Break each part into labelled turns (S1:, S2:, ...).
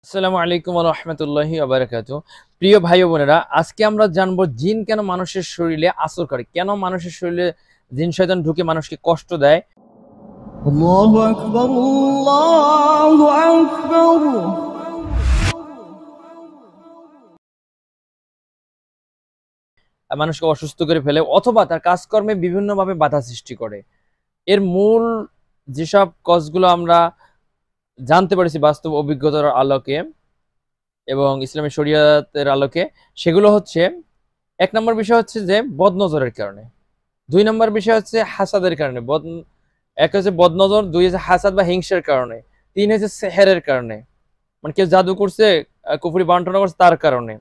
S1: আসসালামু আলাইকুম ওয়া রাহমাতুল্লাহি ওয়া বারাকাতুহু। প্রিয় ভাই ও বোনেরা, আজকে আমরা জানবো জিন কেন মানুষের শরীরে আসর করে, কেন মানুষের শরীরে জিন শয়তান ঢুকে মানুষকে কষ্ট দেয়।
S2: الله أكبر الله أكبر
S1: মানুষকে অসুস্থ করে ফেলে অথবা তার কাজকর্মে বিভিন্নভাবে বাধা সৃষ্টি করে। এর মূল যেসব কজগুলো আমরা জানতে পেরেছি বাস্তব অভিজ্ঞতার আলোকে এবং ইসলামী শরিয়তের আলোকে, সেগুলো হচ্ছে: এক নম্বর বিষয় হচ্ছে যে বদনজরের কারণে, দুই নম্বর বিষয় হচ্ছে হাসাদের কারণে, এক হচ্ছে বদনজর, দুই হচ্ছে হাসাদ বা হিংসার কারণে, তিন হচ্ছে সেহেরের কারণে, মানে কেউ জাদু করছে, কুফরি বান্টনা করছে তার কারণে,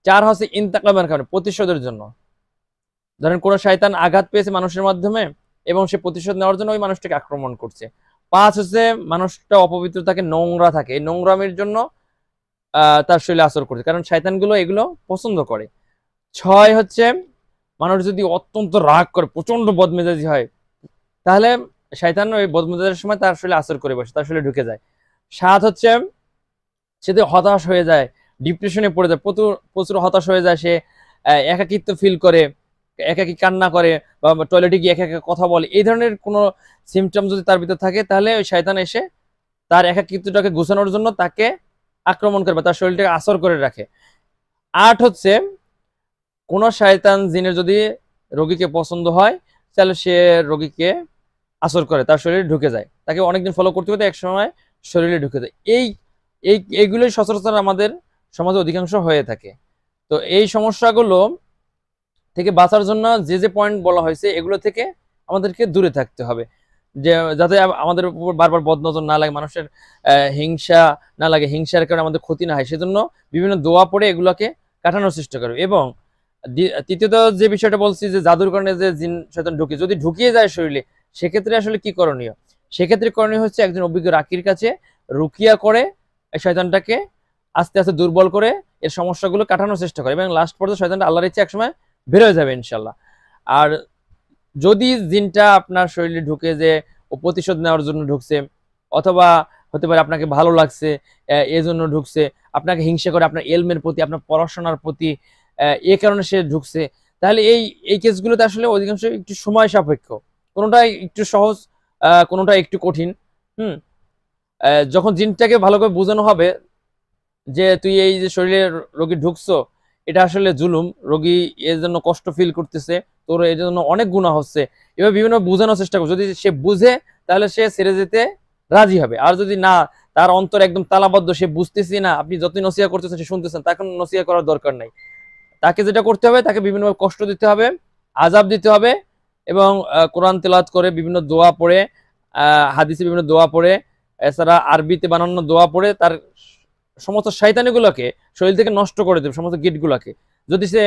S1: চার হচ্ছে ইন্তাকামের কারণে, প্রতিশোধের জন্য। ধরেন কোনো শয়তান আঘাত পেয়েছে মানুষের মাধ্যমে এবং সে প্রতিশোধ নেওয়ার জন্য ওই মানুষটাকে আক্রমণ করছে। পাঁচ হচ্ছে মানুষটা অপবিত্র থাকে, নোংরা থাকে, এই নোংরামের জন্য তার শরীরে আসর করছে, কারণ শয়তানগুলো এগুলো পছন্দ করে। ছয় হচ্ছে মানুষ যদি অত্যন্ত রাগ করে, প্রচন্ড বদমেজাজি হয়, তাহলে শয়তান ওই বদমেজাজের সময় তার শরীরে আসর করে বসে, তার শরীরে ঢুকে যায়। সাত হচ্ছে সে হতাশ হয়ে যায়, ডিপ্রেশনে পড়ে যায়, প্রচুর প্রচুর হতাশ হয়ে যায়, সে একাকিত্ব ফিল করে, একাকি কান্না করে বা টয়লেটে গিয়ে একা একা কথা বলে, এই ধরনের কোনো সিমটম যদি তার ভিতর থাকে, তাহলে ওই শয়তান এসে তার একাকিত্বটাকে গুছানোর জন্য তাকে আক্রমণ করে বা তার শরীরটাকে আসর করে রাখে। আট হচ্ছে কোনো শয়তান জিনের যদি রোগীকে পছন্দ হয়, তাহলে সে রোগীকে আসর করে, তার শরীরে ঢুকে যায়, তাকে অনেকদিন ফলো করতে করতে এক সময় শরীরে ঢুকে যায়। এইগুলোই সচরাচর আমাদের সমাজে অধিকাংশ হয়ে থাকে। তো এই সমস্যাগুলো থেকে বাঁচার জন্য যে যে পয়েন্ট বলা হয়েছে, এগুলো থেকে আমাদেরকে দূরে থাকতে হবে, যে যাতে আমাদের উপর বারবার বদনজর না লাগে, মানুষের হিংসা না লাগে, হিংসার কারণে আমাদের ক্ষতি না হয়, সেজন্য বিভিন্ন দোয়া পড়ে এগুলোকে কাটানোর চেষ্টা করবে। এবং তৃতীয়ত যে বিষয়টা বলছি, যে জাদুর কারণে যে জিন শয়তান যদি ঢুকিয়ে যায় শরীরে, সেক্ষেত্রে আসলে কি করণীয়? সেক্ষেত্রে করণীয় হচ্ছে একজন অভিজ্ঞ রাকির কাছে রুকিয়া করে এই শয়তানটাকে আস্তে আস্তে দুর্বল করে এর সমস্যাগুলো কাটানোর চেষ্টা করে, এবং লাস্ট পর্যন্ত শয়তানটা আল্লাহর ইচ্ছে একসময় বের হয়ে যাবে ইনশাল্লাহ। আর যদি জিনটা আপনার শরীরে ঢুকে যে ও প্রতিশোধ নেওয়ার জন্য ঢুকছে, অথবা হতে পারে আপনাকে ভালো লাগছে এই জন্য ঢুকছে, আপনাকে হিংসা করে আপনার এলমের প্রতি, আপনার পড়াশোনার প্রতি, এ কারণে সে ঢুকছে, তাহলে এই এই কেসগুলোতে আসলে অধিকাংশ একটু সময় সাপেক্ষ, কোনোটা একটু সহজ, কোনোটা একটু কঠিন। হুম যখন জিনটাকে ভালো করে বোঝানো হবে যে তুই এই যে শরীরে রোগী ঢুকছো, এটা আসলে জুলুম, রোগী এর জন্য কষ্ট ফিল করতেছে, তোর এর জন্য অনেক গুনাহ হচ্ছে, এবার বিভিন্ন বোঝানোর চেষ্টা করো। যদি সে বুঝে, তাহলে সে ছেড়ে যেতে রাজি হবে। আর যদি না, তার অন্তর একদম তালাবদ্ধ, সে বুঝতেছি না, আপনি যতই নসিহা করতেছেন সে শুনতেছেন, তাকে নসিহা করার দরকার নাই। তাকে যেটা করতে হবে, তাকে বিভিন্নভাবে কষ্ট দিতে হবে, আজাব দিতে হবে, এবং কোরআন তেলাওয়াত করে, বিভিন্ন দোয়া পড়ে, হাদিসে বিভিন্ন দোয়া পড়ে, এছাড়া আরবিতে বানানো দোয়া পড়ে তার সমস্ত শয়তানিগুলোকে শরীর থেকে নষ্ট করে দেবে, সমস্ত গিটগুলোকে। যদি সে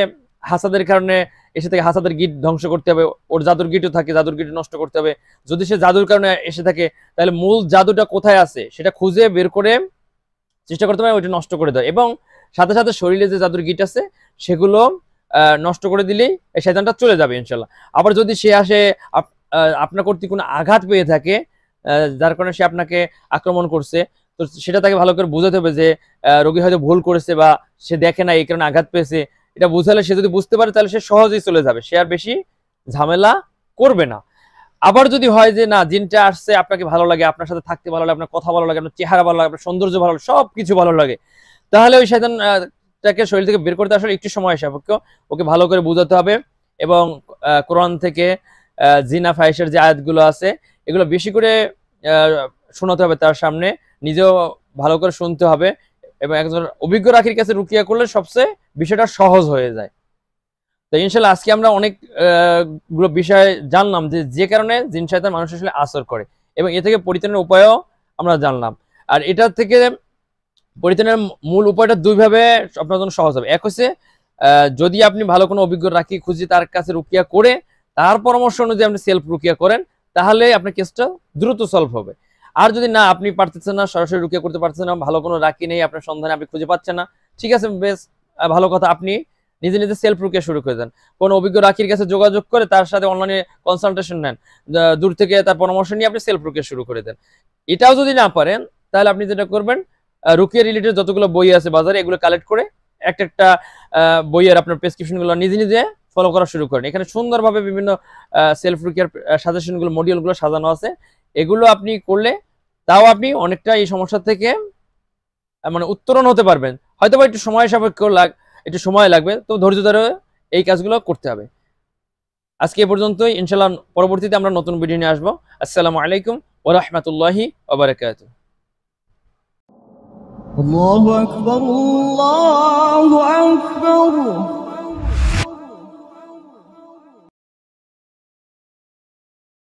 S1: হাসাদের কারণে এসে থেকে, হাসাদের গিট ধ্বংস করতে হবে, ওর জাদুর গিটও থাকে, জাদুর গিট নষ্ট করতে হবে। যদি সে জাদুর কারণে এসে থাকে, তাহলে মূল জাদুটা কোথায় আছে সেটা খুঁজে বের করে চেষ্টা করতে হবে ওইটা নষ্ট করে দেয়, এবং সাথে সাথে শরীরে যে জাদুর গিট আছে সেগুলো নষ্ট করে দিলেই এই শয়তানটা চলে যাবে ইনশাল্লাহ। আবার যদি সে আসে আপনার কর্তৃক কোনো আঘাত পেয়ে থাকে, যার কারণে সে আপনাকে আক্রমণ করছে, তো সেটা তাকে ভালো করে বোঝাতে হবে যে রোগী হয়তো ভুল করেছে বা সে দেখে না, এই কারণে আঘাত পেয়েছে। এটা বুঝালে সে যদি বুঝতে পারে, তাহলে সে সহজেই চলে যাবে, সে আর বেশি ঝামেলা করবে না। আবার যদি হয় যে না, জিনটা আসছে, আপনাকে ভালো লাগে, আপনার সাথে থাকতে ভালো লাগে, আপনার কথা ভালো লাগে, আপনার চেহারা ভালো লাগে, আপনার সৌন্দর্য ভালো লাগে, সবকিছু ভালো লাগে, তাহলে ওই শয়তানটাকে শরীর থেকে বের করতে আসলে একটু সময় সাপেক্ষ, ওকে ভালো করে বোঝাতে হবে। এবং কোরআন থেকে জিনা ফাহিশের যে আয়াতগুলো আছে, এগুলো বেশি করে শোনাতে হবে তার সামনে, নিজেও ভালো করে শুনতে হবে, এবং একজন অভিজ্ঞ রাখির কাছে রুকিয়া করলে সবচেয়ে বিষয়টা সহজ হয়ে যায়। তো ইনশাল্লাহ আজকে আমরা অনেক গুলো বিষয় জানলাম যে কারণে জিন শয়তান মানুষ আসলে আসর করে, এবং এ থেকে পরিত্রাণের উপায়ও আমরা জানলাম। আর এটা থেকে পরিত্রাণের মূল উপায়টা দুইভাবে আপনার জন্য সহজ হবে। এক হচ্ছে যদি আপনি ভালো কোনো অভিজ্ঞ রাখি খুঁজে তার কাছে রুকিয়া করে, তার পরামর্শ অনুযায়ী আপনি সেলফ রুকিয়া করেন, তাহলে আপনার কেসটা দ্রুত সলভ হবে। আর যদি না, আপনি পারতেছেন না, সরাসরি রুকিয়া করতে পারছেন না, ভালো কোনো রাখি নেই, আপনার সন্ধানে আপনি খুঁজে পাচ্ছেন না, ঠিক আছে, বেশ ভালো কথা, আপনি নিজে নিজে সেলফ রুকিয়া শুরু করে দেন। কোনো অভিজ্ঞ রাখির কাছে যোগাযোগ করে তার সাথে অনলাইনে কনসালটেশন নেন, দূর থেকে তার পরামর্শ নিয়ে আপনি সেলফ রুকিয়া শুরু করে দেন। এটাও যদি না পারেন, তাহলে আপনি যেটা করবেন, রুকিয়া রিলেটেড যতগুলো বই আছে বাজারে এগুলো কালেক্ট করে একটা একটা বইয়ের আপনার প্রেসক্রিপশনগুলো নিজে নিজে ফলো করা শুরু করেন। এখানে সুন্দরভাবে বিভিন্ন সেলফ রুকিয়ার সাজেশনগুলো, মডিউলগুলো সাজানো আছে। এগুলো আপনি করলে তাও আপনি অনেকটা এই সমস্যা থেকে মানে উত্তরণ হতে পারবেন। হয়তো বা একটু সময় সাপেক্ষ একটু সময় লাগবে, তো ধৈর্য ধরে এই কাজগুলো করতে হবে। আজকে এ পর্যন্তই, ইনশাআল্লাহ পরবর্তীতে আমরা নতুন ভিডিও নিয়ে আসবো। আসসালামু আলাইকুম ওয়া রাহমাতুল্লাহি ওয়া বারাকাতুহু।
S2: الله أكبر الله أكبر